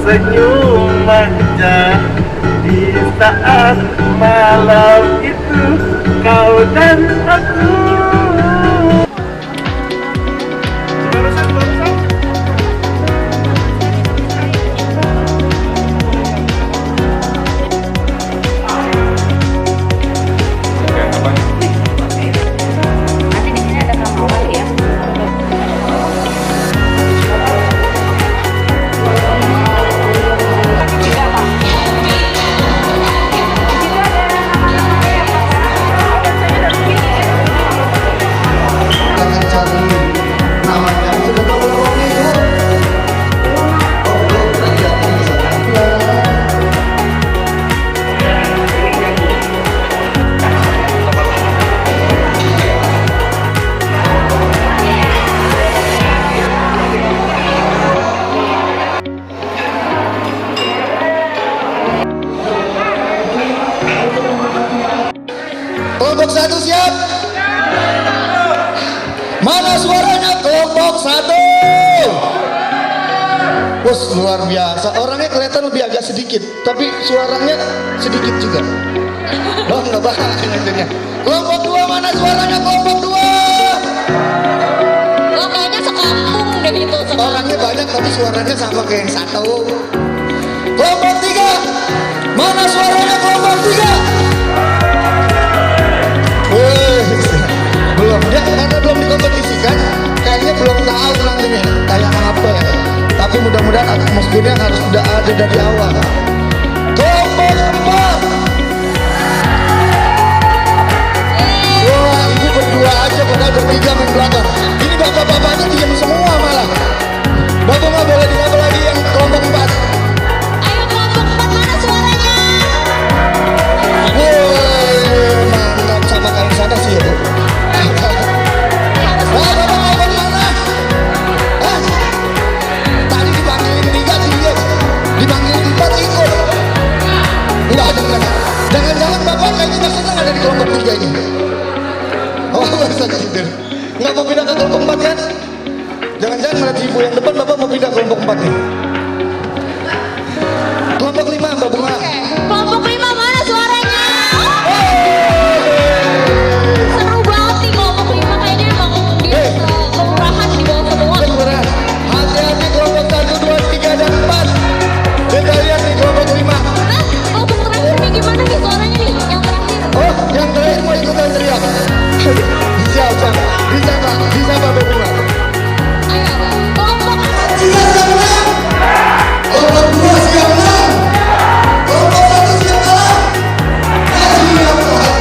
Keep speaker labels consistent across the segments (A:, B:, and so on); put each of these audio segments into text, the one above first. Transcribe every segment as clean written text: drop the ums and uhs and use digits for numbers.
A: tersenyum manja di saat malam itu kau dan aku.
B: Kelompok satu siap? Mana suaranya kelompok satu? Bos luar biasa. Orangnya kelihatan lebih agak sedikit, tapi suaranya sedikit juga. Oh nggak banyak intinya. Kelompok dua mana suaranya kelompok dua?
C: Oh kayaknya sekampung deh itu.
B: Orangnya banyak tapi suaranya sama kayak yang satu. Kelompok tiga mana suaranya kelompok tiga? Belum, dia karena belum dikompetisikan, kayaknya belum tahu nantinya kayak apa ya. Tapi mudah-mudahan atmosfernya harus sudah ada dari awal. Kelompok empat. Wah, ibu berdua aja padahal bertiga main belakang. Ini bapak-bapaknya diam semua malah. Bapak nggak boleh diapa lagi yang kelompok empat.
C: Ayo kelompok 4 mana suaranya?
B: Woi, mantap sama kayak sana sih ya bu. Tadi dipanggilin 3 dia, dipanggilin 4 ikut. Enggak dengar. Jangan-jangan bapak kayaknya nggak senang ada di kelompok 3 ini. Oh masa tidur. Nggak mau pindah ke kelompok 4 kan? Jangan-jangan melihat ibu yang depan bapak mau pindah ke kelompok 4 nih. Kelompok 5 Mbak Bunga.
C: Kelompok 5 mana suaranya? Seru banget nih kelompok 5 kayaknya emang dia kelurahan di bawah semua.
B: Kelurahan. Hati-hati kelompok 1, 2, 3 dan 4. Kita lihat nih kelompok 5.
C: Nah kelompok terakhir nih gimana nih suaranya nih yang terakhir?
B: Oh, yang terakhir mau ikutan teriak. Siapa? Bisa Pak? Bisa Pak Bunga?
C: Ayo kelompok
B: 3 siap menang. Kelompok 2 siap menang. Kelompok 1 siap kalah. Siap kalah.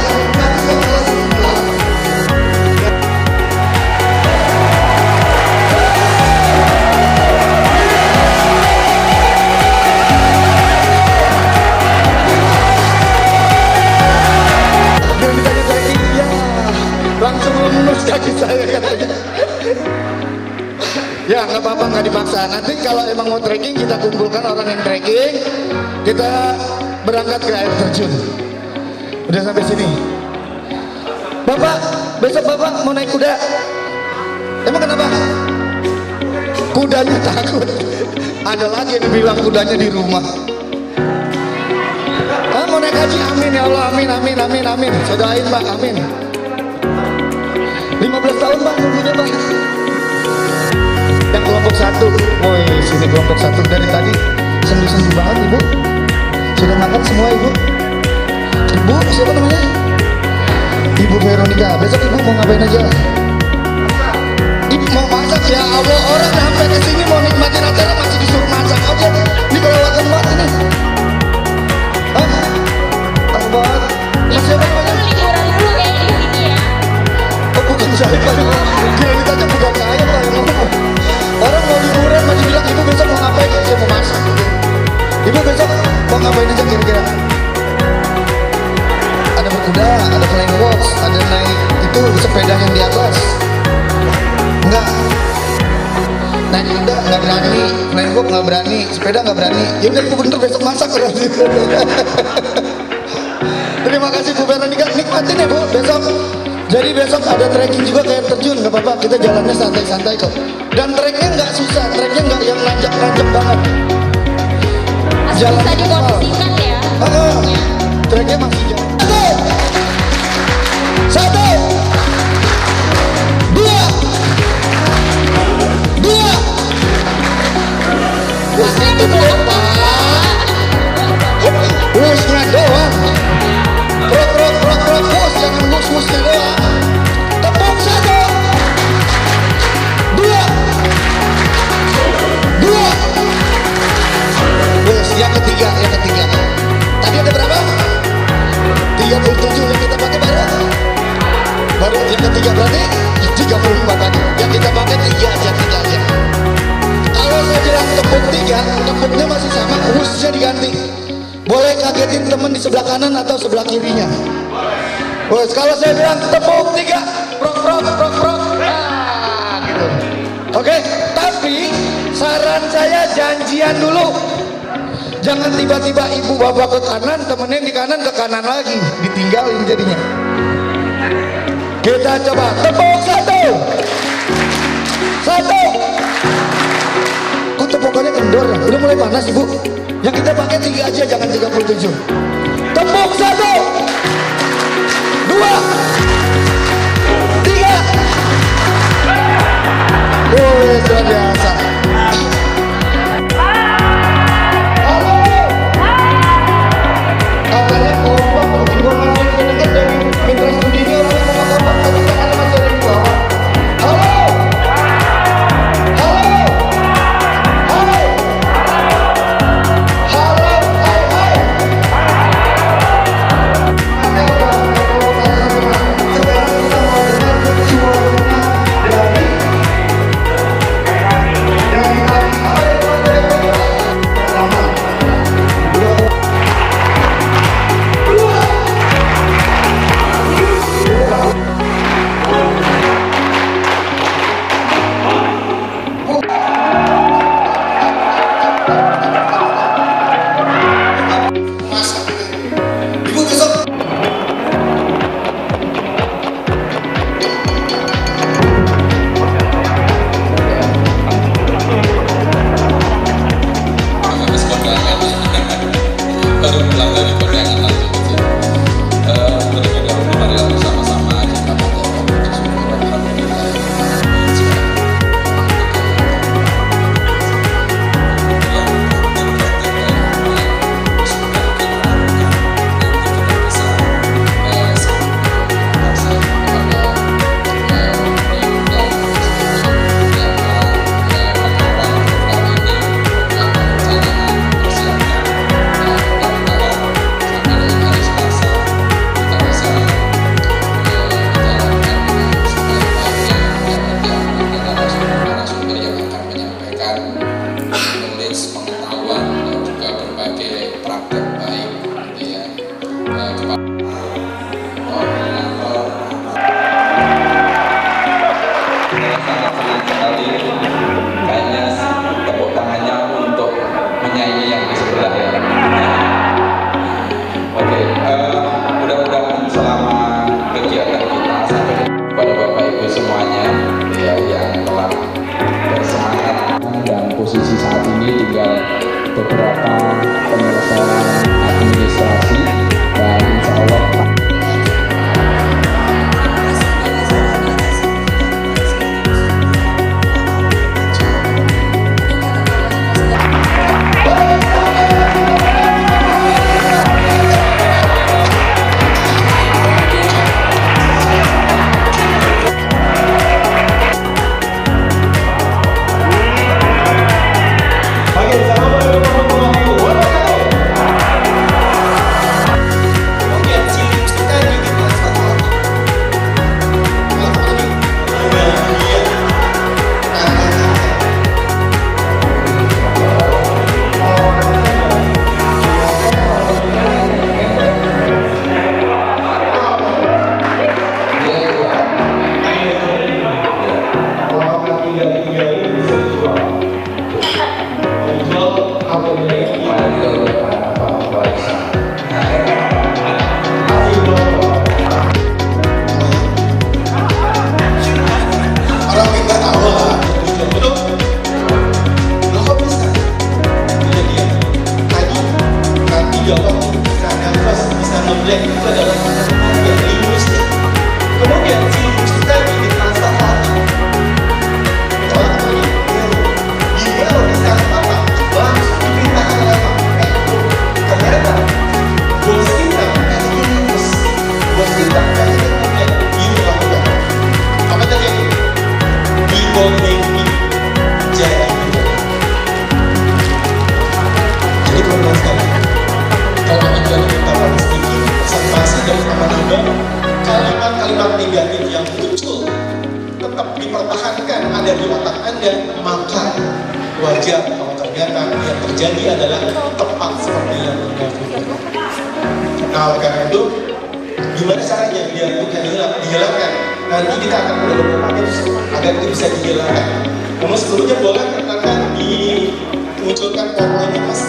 B: Jangan ditanya tracking, ya langsung lulus kaki saya katanya. Ya nggak apa-apa, nggak dipaksa. Nanti kalau emang mau trekking kita kumpulkan orang yang trekking, kita berangkat ke air terjun. Udah sampai sini. Bapak, besok bapak mau naik kuda. Emang kenapa? Kudanya takut. Ada lagi yang bilang kudanya di rumah. Ah, mau naik haji, amin ya Allah, amin, amin, amin, amin. Saya doain Pak, amin. 15 tahun Pak nunggunya Pak. Yang kelompok 1, woi sini kelompok 1 dari tadi sendu-sendu banget ibu. Sudah makan semua ibu? Ibu siapa namanya? Ibu Veronica. Besok ibu mau ngapain aja? Ibu mau masak ya Allah, orang sampai ke sini mau nikmatin acara masih disuruh masak aja. Ini kelewatan banget ini. Hah? Aku banget. Mas siapa namanya?
C: liburan dulu kayak di sini ya.
B: Oh bukan saya Pak. Kira ditanya bukan saya Pak yang ngomong. Orang mau liburan masih bilang ibu besok mau ngapain? Saya mau masak. Ibu besok mau ngapain aja kira-kira? Ada berkuda, ada flying fox, ada naik itu sepeda yang di atas. Enggak. Naik kuda nggak berani, flying fox nggak berani, sepeda nggak berani. Ya udah ibu bener besok masak berarti. Terima kasih Bu Veronica, nikmatin ya Bu besok. Jadi besok ada trekking juga ke air terjun, nggak apa-apa, kita jalannya santai-santai kok. Dan treknya nggak susah, treknya nggak yang nanjak-nanjak banget. Jalan
C: bisa dikondisikan ya.
B: Tracknya masih jauh. Satu, dua,
C: Masnya di belakang.
B: Musnya doang. Rok, mus, jangan musnya doang. Tepuk satu, dua. Bos, yang ketiga. Tadi ada berapa? 37 yang kita pakai baru yang ketiga, berarti 34 tadi. Yang kita pakai 3 aja. Kalau saya bilang tepuk 3, tepuknya masih sama, husnya diganti. Boleh kagetin teman di sebelah kanan atau sebelah kirinya. Bos, kalau saya bilang tepuk 3, prok. Nah, gitu. Oke, tapi saran saya janjian dulu. Jangan tiba-tiba ibu bapak ke kanan, temenin di kanan ke kanan lagi, ditinggalin jadinya. Kita coba tepuk satu. Kok tepukannya kendor ya? Udah mulai panas ibu. Yang kita pakai 3 aja, jangan 37. Tepuk satu, dua, tiga. Luar biasa.
D: kalimat-kalimat negatif yang muncul tetap dipertahankan ada di otak Anda, maka wajar kalau ternyata yang terjadi adalah tepat seperti yang Anda pikirkan. Nah, oleh karena itu, gimana caranya biar bukan dihilangkan? Nanti kita akan beberapa tips agar itu bisa dihilangkan. Namun sebelumnya boleh akan dimunculkan poin-poinnya, Mas.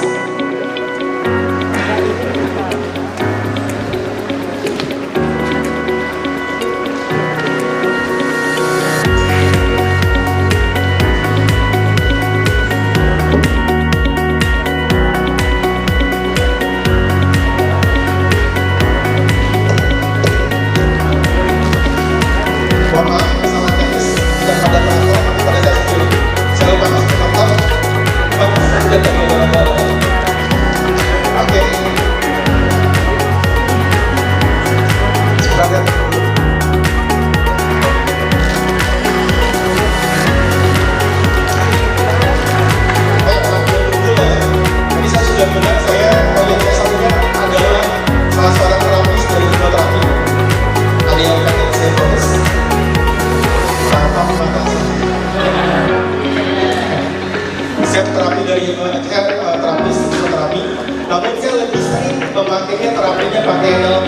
D: Namun saya lebih sering memakainya terapinya pakai NLP.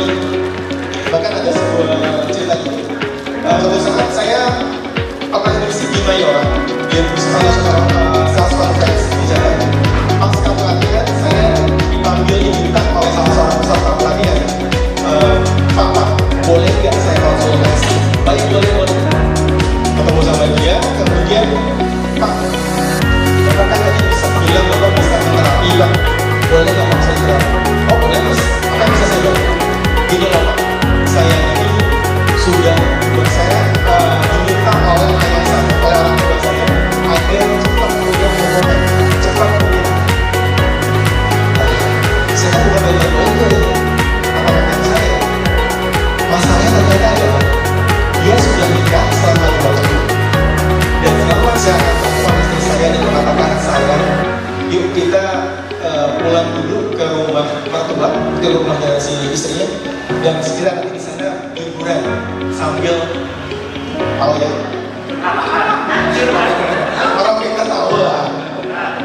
D: Bahkan ada sebuah cerita gitu. Suatu saat saya pernah mengisi di Mayoran, dia salah satu conference di jalan. Pas kamu latihan, saya dipanggil diminta oleh salah seorang peserta pelatihan. Pak, boleh nggak saya konsultasi? Baik, boleh. Ketemu sama dia, kemudian Pak, apakah tadi bisa bilang bahwa bisa terapi, Pak? Boleh nggak Pak saya bilang? Oh boleh Mas, apa yang bisa saya bilang? Gini loh Pak, saya ini sudah saya diminta oleh ayah saya, oleh orang tua saya agar cepat punya hubungan, cepat punya. Saya kan bukan banyak apa kata saya? Masalahnya ternyata adalah dia sudah nikah selama 2 tahun dan selama saya akan telepon istri saya dan mengatakan saya, yuk kita pulang dulu ke rumah mertua, ke rumahnya si istrinya, dan sekiranya nanti di sana liburan sambil tahu ya, orang kita tahu lah,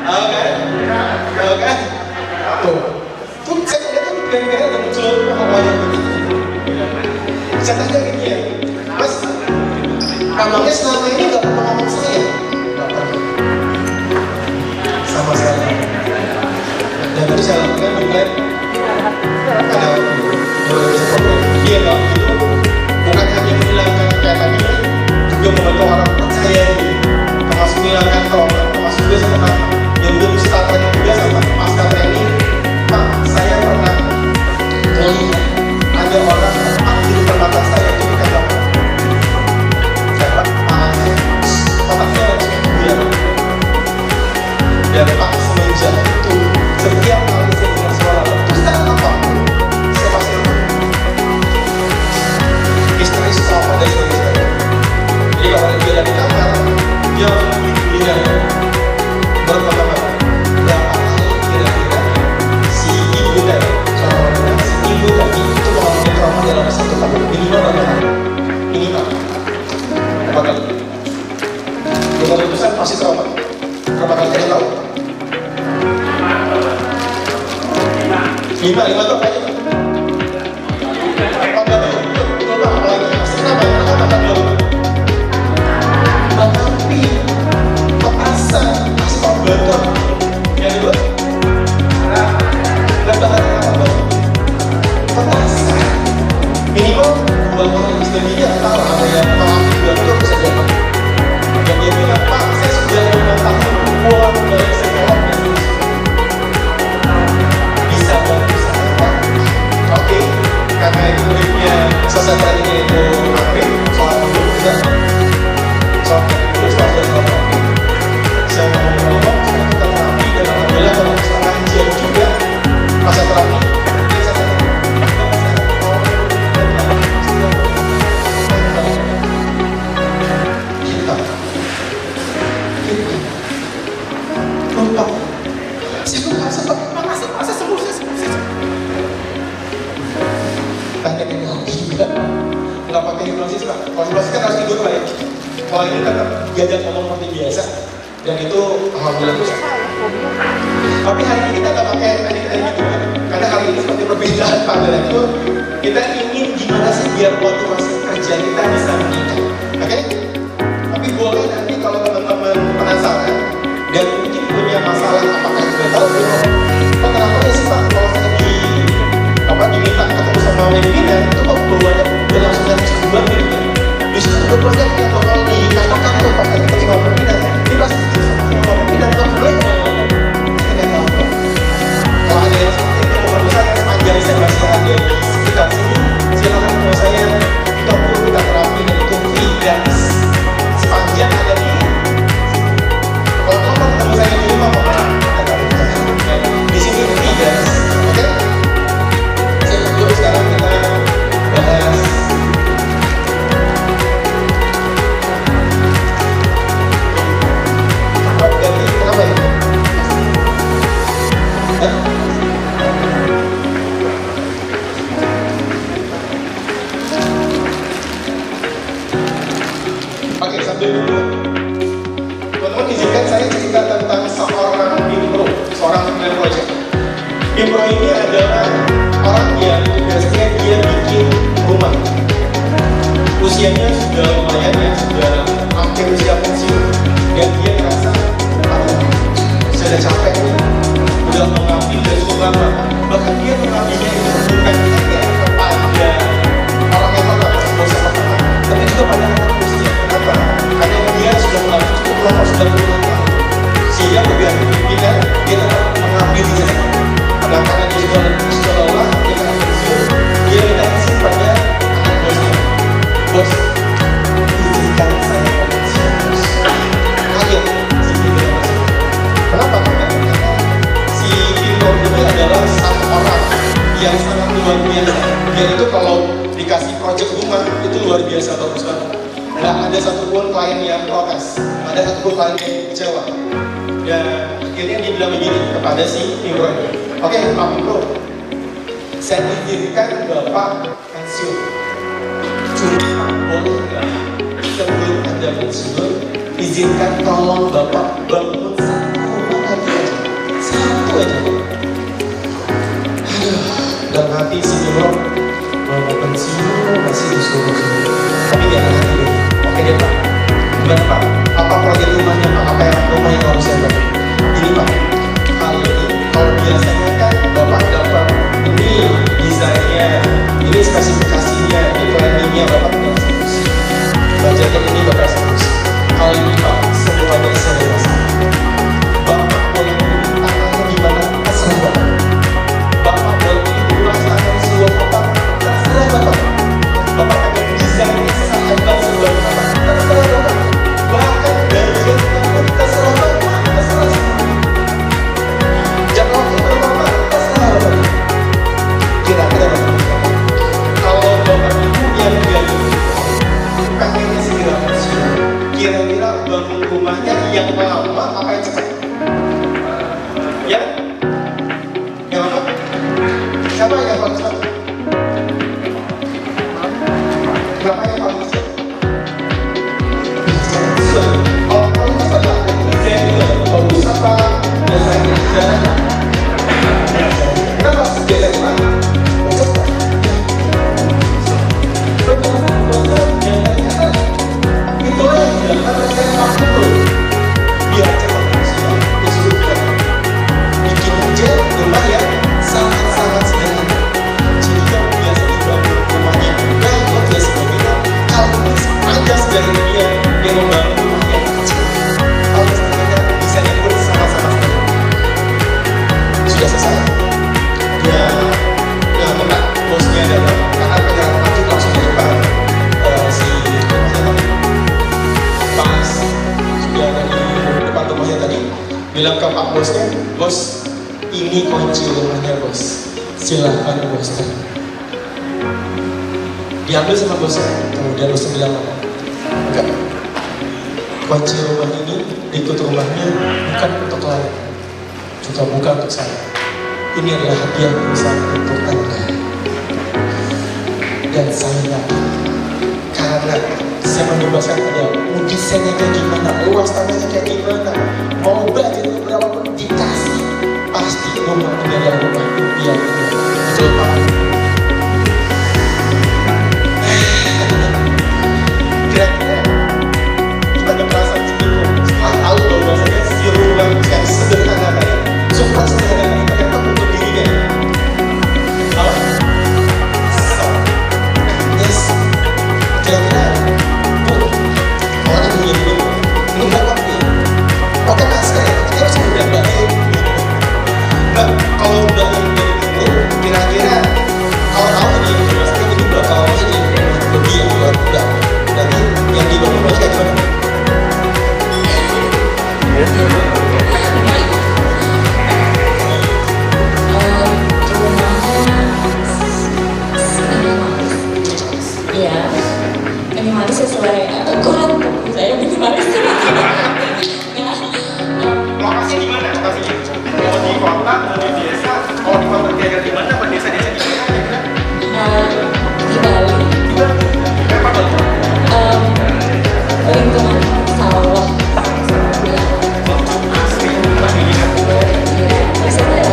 D: oke, tuh saya lihat tuh gara-gara ada muncul ngomongnya begitu. Saya tanya gini ya, Mas, abangnya selama ini nggak pernah ngomong saya, nggak pernah, sama sekali. Dan itu saya lakukan dengan ada beberapa program dia loh, itu bukan hanya menghilangkan kayak tadi, juga membantu orang percaya diri, termasuk menghilangkan trauma, termasuk juga sama yang belum start training juga sama pasca training. Pak, saya pernah melihat ada orang di depan mata saya itu kata Pak, otaknya langsung biar dan Pak semenjak itu setiap kali saya dengar suara letusan apapun, saya pasti istri apa dari istri saya. Jadi kalau dia ada di kamar, dia bilang berapa kali kira-kira si ibu tadi, seorang si ibu tadi itu mengalami trauma dalam 1 tahun minimal berapa kali? Minimal berapa kali? Dengan letusan pasti trauma. Berapa kali kalian tahu? 5 tuh apa aja? Apa lagi? Kenapa? Kenapa dulu? Tetapi petasan asal beton yang kedua lebaran apa? Petasan minimal 2 orang istrinya tahu ada yang mengalami 2 tahun bisa jadi. Dan dia bilang, Pak, saya sudah 5 tahun pulang dari sekolah bisa bantu saya Pak. Oke, karena itu linknya selesai tadi itu April soal dulu juga soal dulu soal saya mau ngomong kita terapi dan alhamdulillah kalau misalkan jam juga masa terapi pakai hipnosis Pak. Kalau hipnosis kan harus tidur Pak ya. Kalau ini tetap diajak ngomong seperti biasa, dan itu alhamdulillah bisa. Tapi hari ini kita nggak pakai tadi kita gitu Pak. Karena hari ini seperti perbedaan Pak dan itu kita ingin gimana sih biar motivasi kerja kita bisa meningkat. Oke? Tapi boleh nanti kalau teman-teman penasaran dan mungkin punya masalah apakah sudah tahu belum? Kok kenapa ya sih Pak kalau saya diminta ketemu sama pimpinan itu kok bawanya udah langsung dari sebuah gitu. Justru udah banyak yang bakal dikatakan tuh pas ketemu sama pimpinan. Ini pasti sama pimpinan tuh sebenarnya. Saya nggak tahu Pak. Kalau ada yang seperti itu menurut saya sepanjang saya masih ada di sekitar sini, silakan menurut saya kita perlu kita terapi dan itu free gratis. Sepanjang ada di kalau kamu ketemu saya di rumah Pak, di sini free gratis. Oke? Yuk sekarang kita bahas ganti kenapa ya? Oke, sambil dulu. Teman-teman izinkan saya cerita tentang seorang pimpinan project. Impro ini adalah orang yang biasanya dia bikin rumah. Usianya sudah lumayan ya, sudah hampir usia pensiun. Dan dia merasa, sudah capek nih, udah mengambil dan cukup lama. Bahkan dia mengambilnya itu bukan hanya kepada orang yang lama, tapi juga pada anak usia. Kenapa? Karena dia sudah mengambil cukup lama, sudah berulang tahun. Sehingga beberapa pimpinan dia tetap mengambil di sana. Karena dia sudah lelah, dia akan pensiun, dia minta izin pada anak bosnya. Bos, izinkan saya pensiun bos. Kaget si pimpinan bos. Kenapa? Karena si pimpinan ini adalah satu orang yang sangat luar biasa. Dia itu kalau dikasih proyek rumah itu luar biasa bagus banget. Nggak ada satupun klien yang protes, ada satupun klien yang kecewa. Dan akhirnya dia bilang begini kepada si Impro ini, oke Pak Impro, saya izinkan Bapak pensiun. Cuma boleh nggak sebelum Anda pensiun, izinkan tolong Bapak bangun satu rumah lagi aja. Satu aja. Aduh, dalam hati si Impro mau pensiun masih disuruh. Tapi dia ada hati deh. Oke deh Pak. Gimana Pak? Apa proyek rumahnya Pak? Apa yang rumah yang harus saya bangun? Ini Pak, kali ini kalau biasanya kan Bapak dapat ini desainnya, ini spesifikasinya, ini planningnya Bapak tinggal eksekusi. Budgetnya ini Bapak eksekusi. Kali ini Pak, semuanya saya rasa. Bapak boleh pilih tanahnya di mana? Terserah Bapak. Bapak boleh pilih rumah tanah di sebuah kota? Terserah Bapak. Bapak pengen desainnya sehebat sebuah kota? Terserah Bapak. Bahkan budgetnya pun terserah Bapak. Terserah semua. Jangan waktu berapa, terserah Bapak. Kira-kira Bapak, kalau Bapak Ibu yang jadi pengennya segera pensiun, kira-kira bangun rumahnya yang lama apa yang cepat? Ya? Yang lama? Siapa yang paling cepat? Kenapa yang paling cepat? Kalau paling cepat lah, saya juga bagus apa? Dan saya kerja. Kenapa biasa Pak? Cepat. Itulah yang dilakukan saya waktu itu. Biar cepat pensiun, disuruh bikin aja rumah yang sangat-sangat sederhana. Jadi yang biasa dibangun rumahnya gak dia sebagainya. Kalau ada sebagian dia membangun rumah yang kecil. Kalau sebenarnya desainnya pun sama-sama sederhana. Sudah selesai. Dia minta bosnya datang karena penyerahan lanjut langsung di depan si rumahnya pas sudah ada di depan rumahnya tadi bilang ke Pak bosnya, bos ini kunci rumahnya bos, silahkan bos. Diambil sama bosnya, kemudian bosnya bilang apa? Enggak, kunci rumah ini ikut rumahnya bukan untuk klien, juga bukan untuk saya. Ini adalah hadiah besar untuk Anda. Dan saya yakin bisa membebaskan ada mau desainnya kayak gimana, luas tanahnya kayak gimana, mau budget berapa pun dikasih, pasti gue mau tinggal yang rumah impian gue. Betul Pak. Kira-kira kita ada perasaan segitu setelah tahu bahwasanya si rumah yang sederhana kayak super sederhana ini ternyata untuk dirinya. Yes. Kira-kira orang punya duit ini berapa nih? Oke mas, kita harus berapa nih? Mbak, kalau udah itu kira-kira kalau tahu ini pasti itu bakal ini lebih yang luar biasa. Nanti yang di bawah kayak gimana?
C: Iya, minimalis sesuai ukuran tubuh saya minimalis.
D: Lokasinya di mana? Lokasinya? Mau di kota, mau di desa? Kalau di kota kayak di mana? Desa-desa di mana?
C: Di Bali,
D: Kenapa Bali?
C: lingkungan sawah.
D: Asli, Bali ya.
C: Terus ada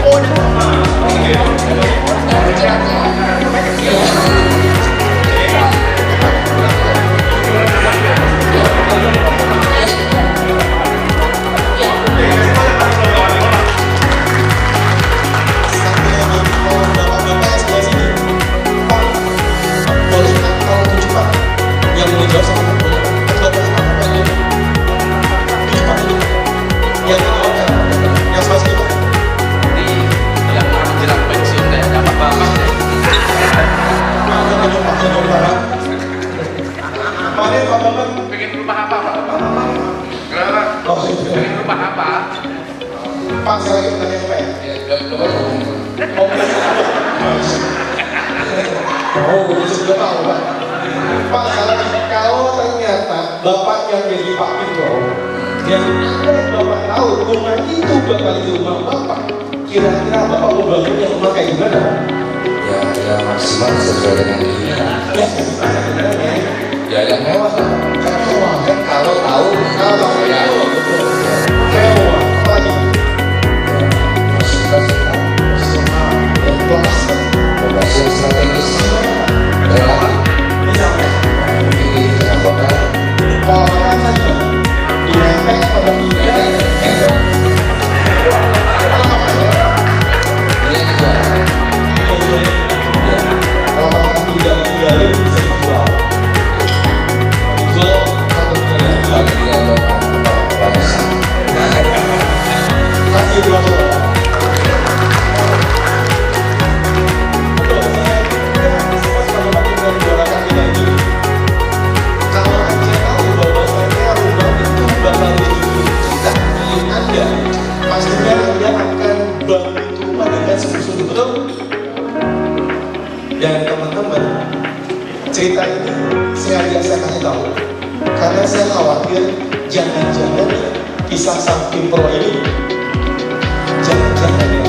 D: Oh, di mana? Oke.
C: jaraknya.
E: Pengen rumah apa Pak? Pengen rumah apa?
D: Pak, saya lagi bertanya Pak ya? Oh, sudah tahu Pak. Pak, kalau ternyata Bapak yang jadi Pak Pindro, yang Bapak tahu rumah itu bakal di rumah Bapak, kira-kira Bapak mau bangunnya rumah kayak gimana?
F: Ya maksimal sesuai dengan dirinya. Ya yang mewah lah.
D: Karena mewah kan?
F: Kalau tahu
D: Ya, betul. Mewah, apa lagi?
F: maksimal
D: Dan kelas.
F: lokasi yang strategis relatif ini dengan kota
D: Orang saja dirempet pada tiga.
F: ini juga
D: Kalau makan tidak digali bisa dijual. Dijual satu kali.
F: bagi dia bangsa.
D: Kasih dua jual. Betul, saya semua sebagai bagian dari gerakan kita ini. Kalau Anda tahu bahwasanya rumah itu bakal jadi kita milik Anda, pastinya Anda akan bangun rumah dengan sungguh-sungguh, betul? Dan teman-teman, cerita ini sengaja saya kasih tahu karena saya khawatir jangan-jangan kisah sang Pro ini jangan-jangan ya,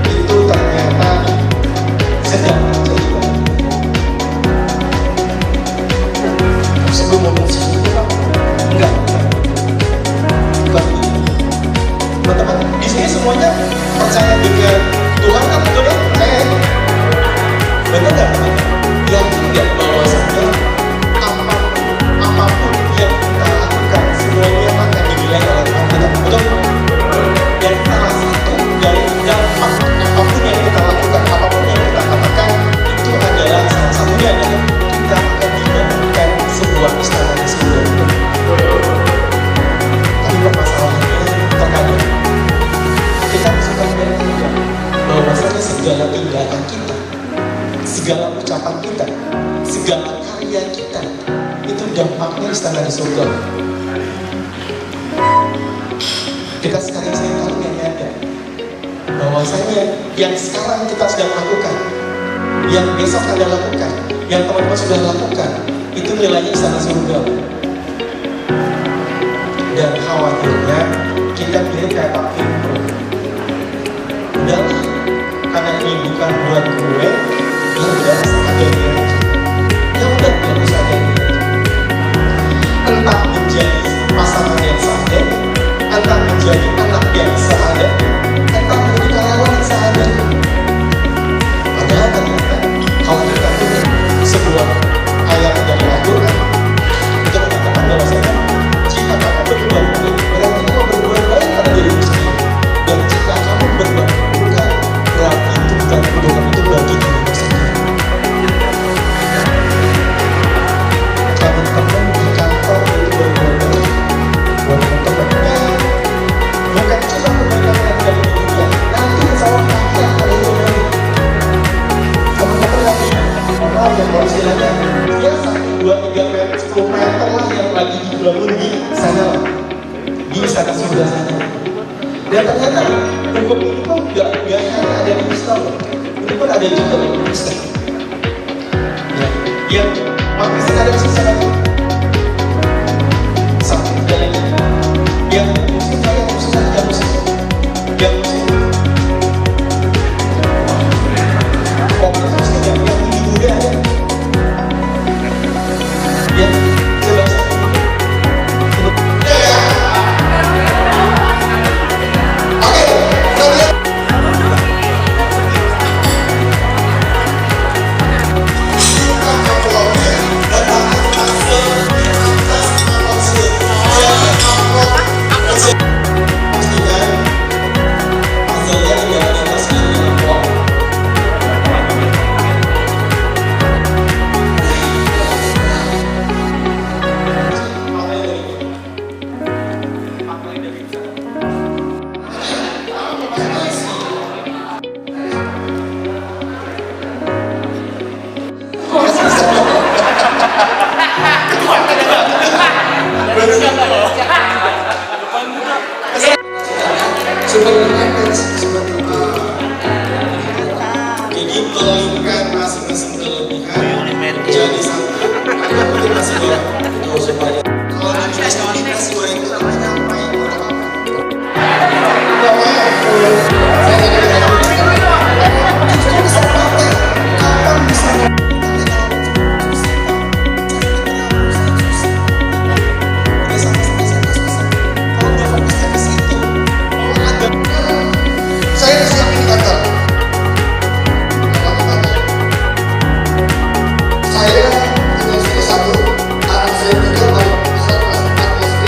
D: itu ternyata sedang terjadi. Sebelum ngomong sih, enggak. Teman-teman, di sini semuanya percaya dengan Tuhan kan, betul ya? Percaya ya? Benar nggak? Yakin nggak bahwasanya apapun yang kita lakukan semuanya akan dinilai oleh Tuhan kita, betul? Dan salah satu dari dampak apapun yang kita lakukan, apapun yang kita katakan, itu adalah salah satunya adalah kita akan dibangunkan sebuah istana di surga. Tapi permasalahannya terkadang kita suka mengira bahwasanya segala tindakan kita, segala ucapan kita, segala karya kita itu dampaknya istana di surga. Kita sekarang kali nggak nyadar bahwasanya yang sekarang kita sedang lakukan, yang besok Anda lakukan, yang teman-teman sudah lakukan, itu nilainya istana surga. Dan khawatirnya kita mirip kayak Pak Pindro. Udahlah, karena ini bukan buat gue, ya udah seadanya. Ya udah, nggak usah ada bangun di sana, di istana surga sana. Dan ternyata hukum itu pun nggak hanya ada di Islam, itu pun ada juga di Kristen. Ya, yang orang Kristen ada di sana itu satu dan yang Muslim saya Muslim yang Muslim komunitas Muslim yang tinggi Buddha ada. Ya, coba. Jadi melakukan masing-masing kelebihan jadi satu. Itu masih itu supaya kalau nasionalitas gue itu namanya apa itu?
B: Saya siap dikatakan. Saya dengan istri satu, anak saya juga paling besar kelas 4 SD.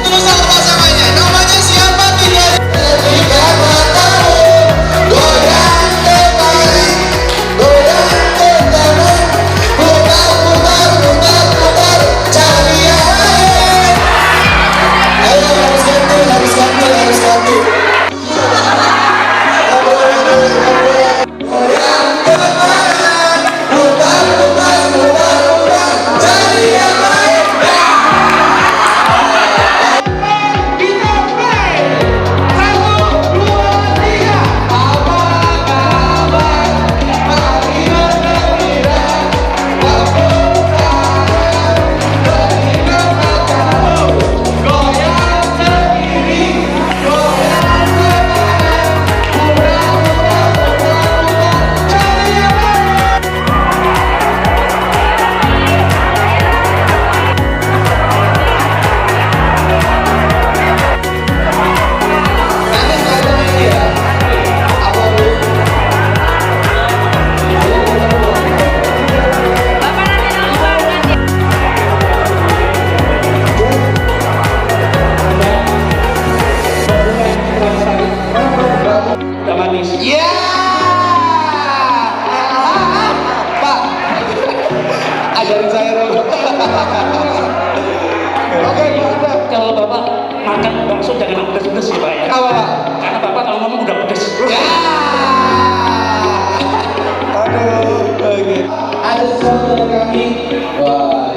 D: Terus apa namanya? Namanya siapa tidak?
B: Ketika matamu goyang kembali, goyang ke kanan, putar, cari yang lain. Ayo harus ganti.
D: Ajarin saya dong. Oke,
G: Kalau Bapak makan bakso jangan pedes-pedes ya Pak ya.
D: apa Pak?
G: Karena Bapak kalau ngomong udah pedes.
D: Ya. Aduh, oke. Ada sesuatu dari kami. Wah.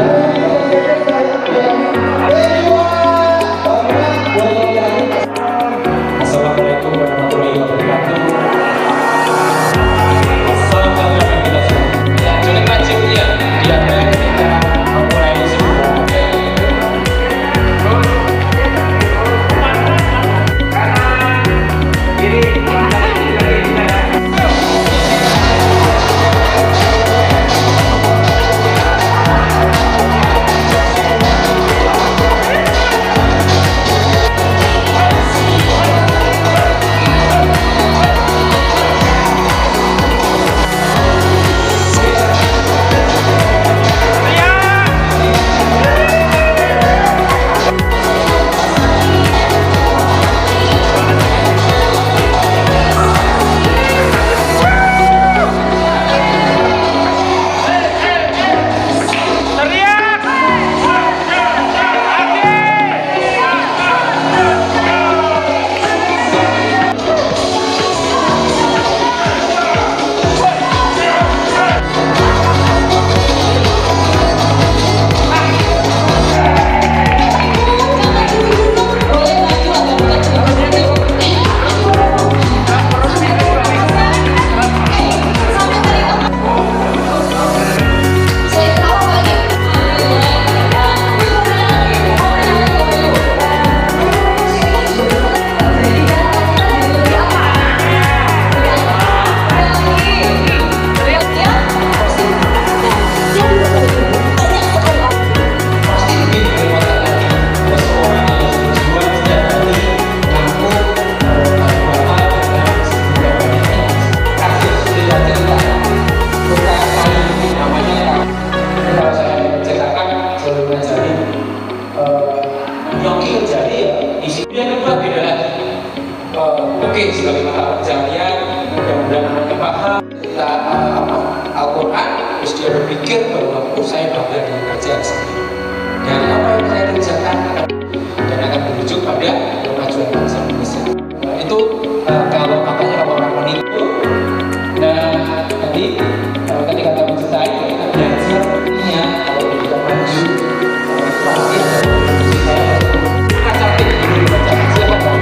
F: Assalamualaikum warahmatullahi wabarakatuh. Salam kenal kita semua. Ya, jadi wajibnya diambil ketika memulai sebuah
E: Kiri,
F: berpikir bahwa saya bangga dengan kerjaan saya dan apa yang saya kerjakan dan akan berujung pada kemajuan bangsa Indonesia. Itu kalau katanya orang menipu. Nah tadi ketika kita mencintai kita belajar pentingnya kalau kita maju pasti ada cantik ini dibaca. Silakan Bang.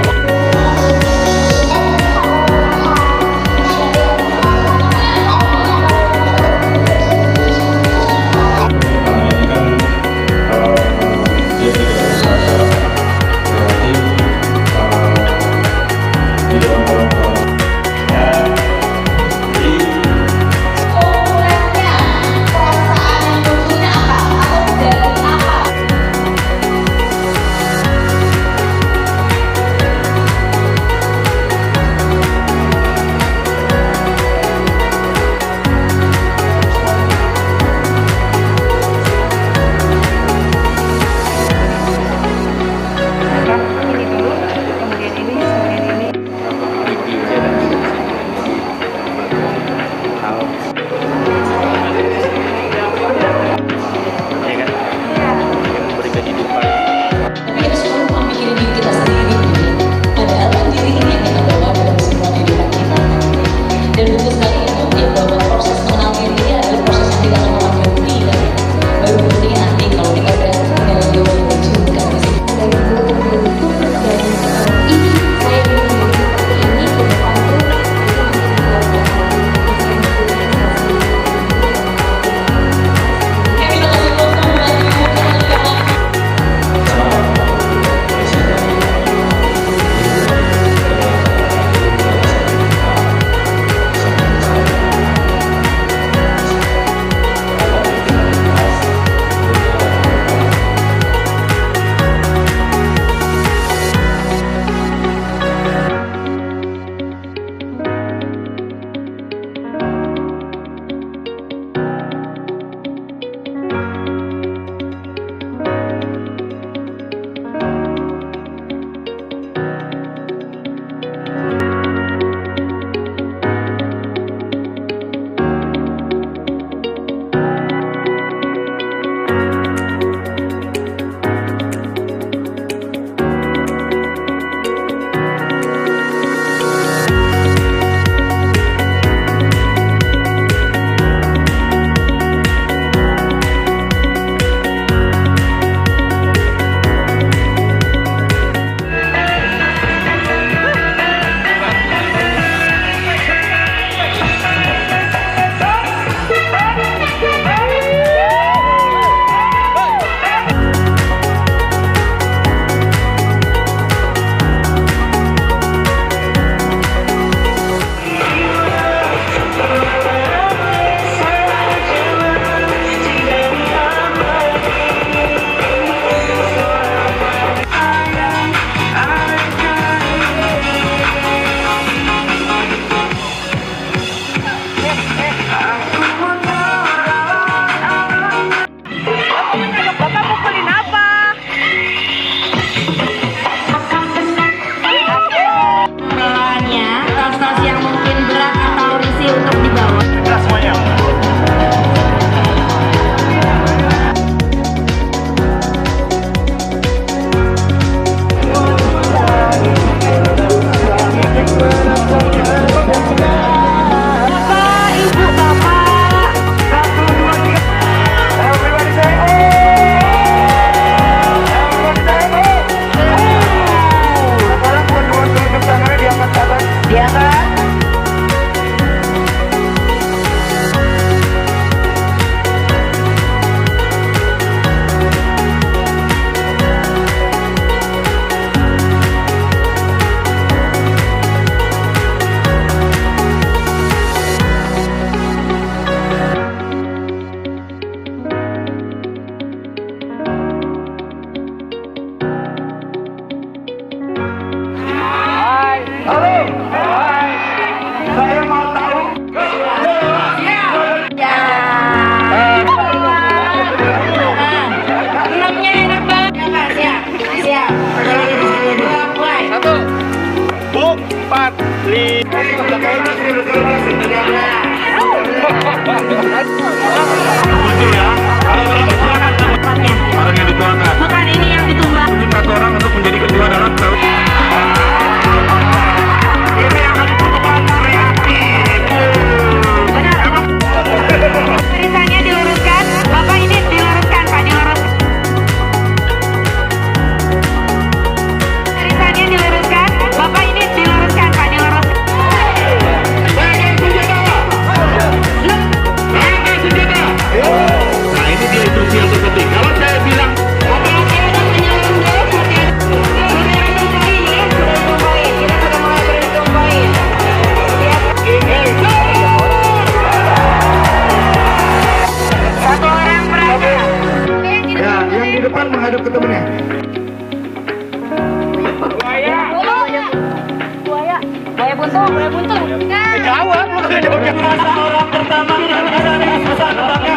A: orang pertama yang ada di pesan orangnya.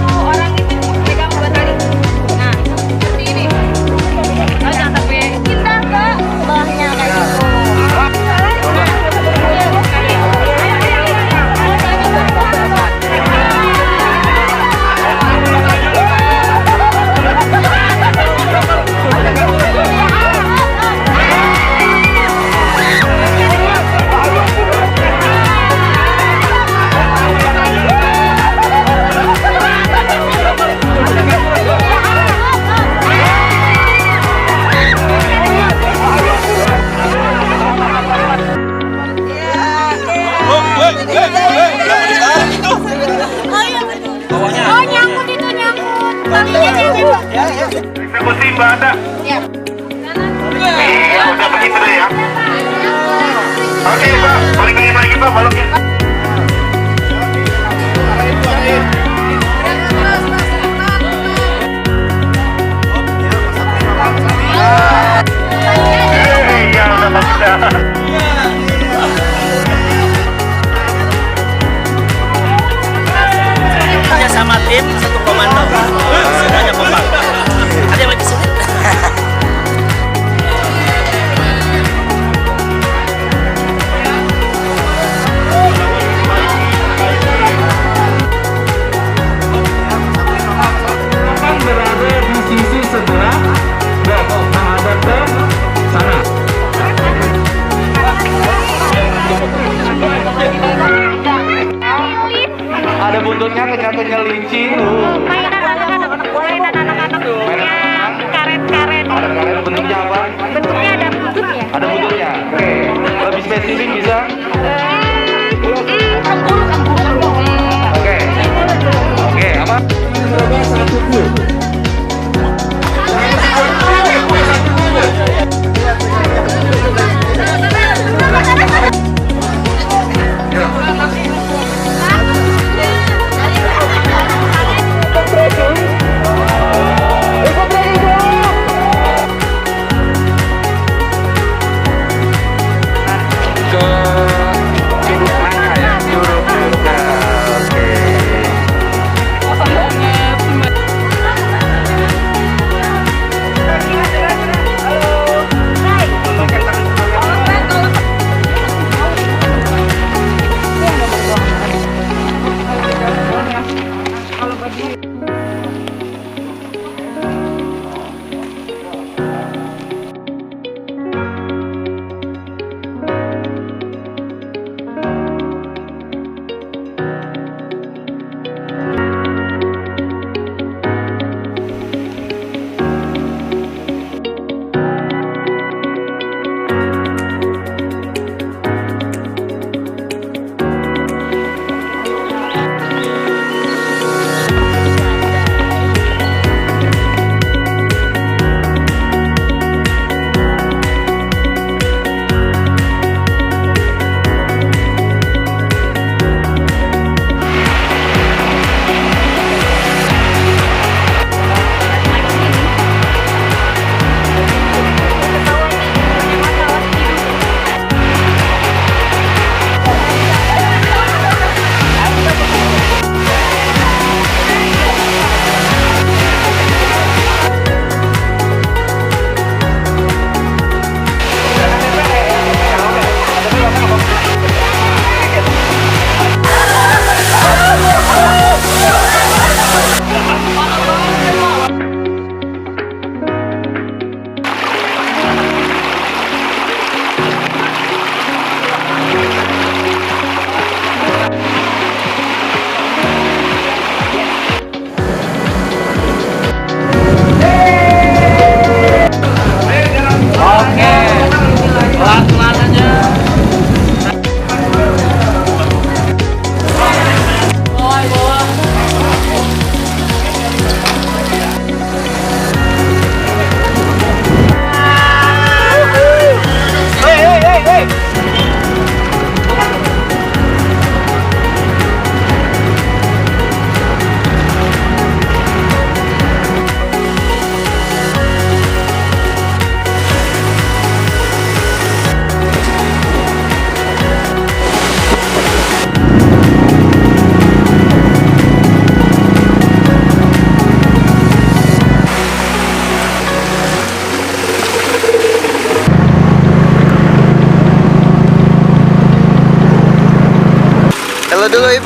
C: Orang itu pegang dua tali. Nah, seperti ini. Oh, jangan sampai kita ke bawahnya kayak gitu. Oh, nyangkut itu nyangkut. Talinya nyangkut.
A: Eksekusi Mbak Ada.
C: Ya.
A: Iya, udah begitu deh ya. Oke Pak, balikin lagi Pak baloknya. Iya, udah bagus.
G: Kerja sama tim satu komando. Semuanya kompak. Ada yang lebih sulit.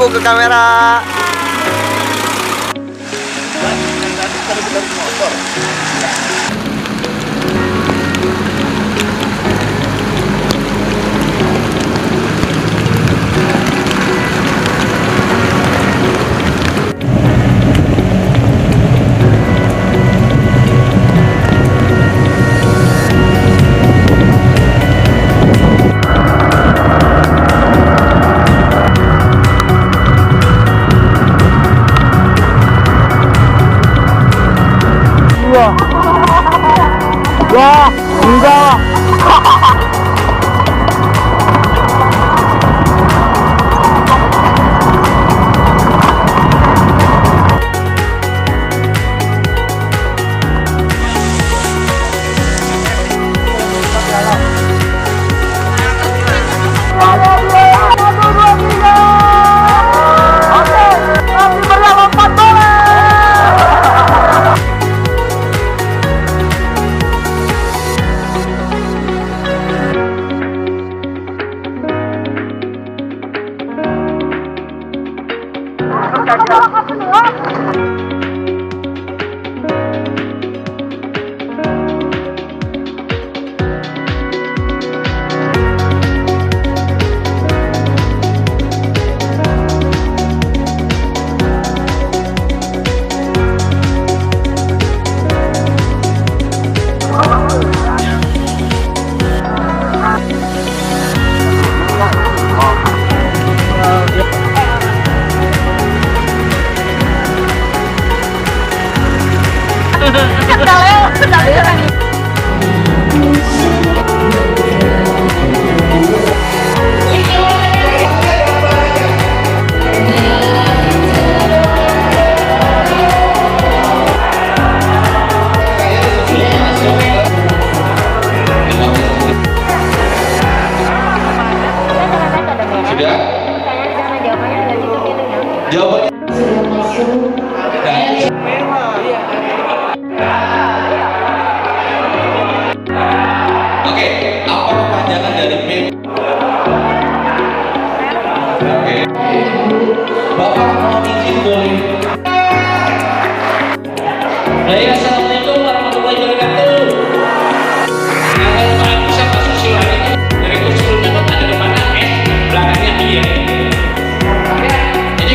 G: tepuk ke kamera.
F: Sudah? Jawabannya oke, apa kepanjangan dari P? Oke. Bapak mau izin boleh? Baik, assalamualaikum warahmatullahi wabarakatuh. Nah, kalau Pak bisa masuk silahkan. Dari kursulnya kan ada depannya S, belakangnya I. Jadi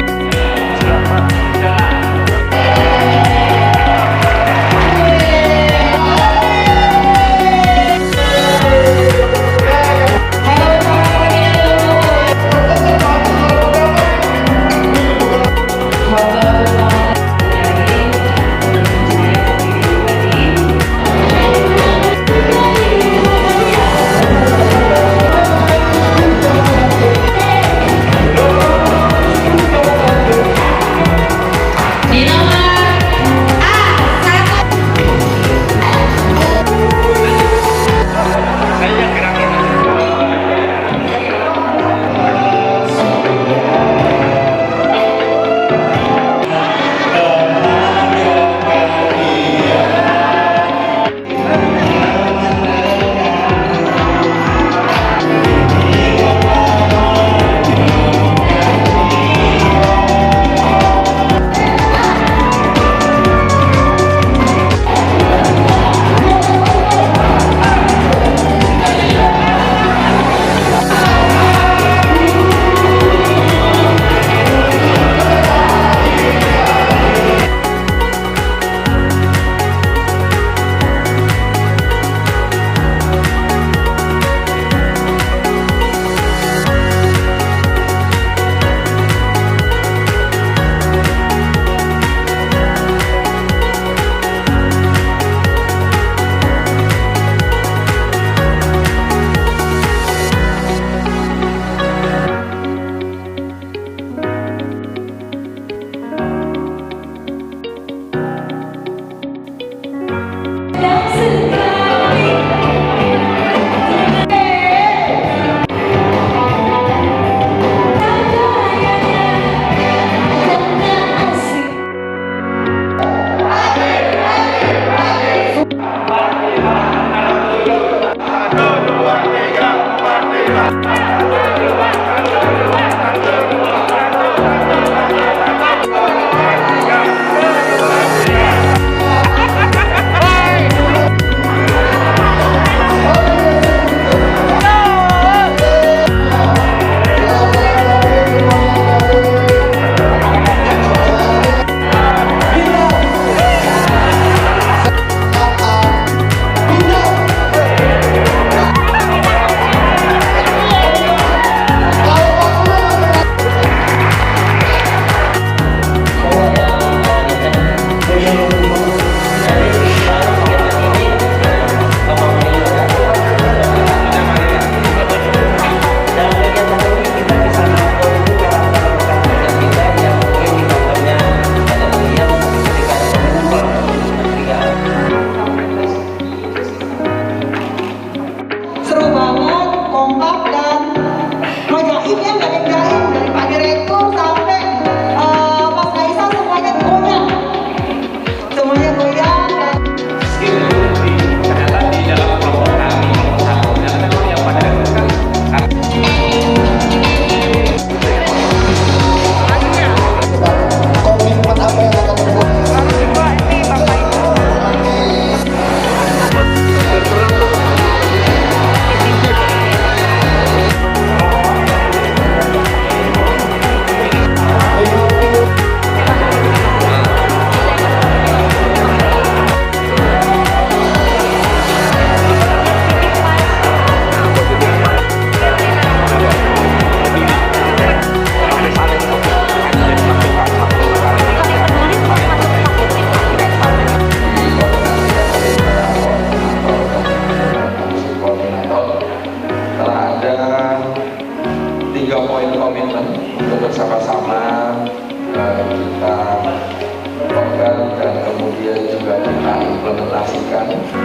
F: kamu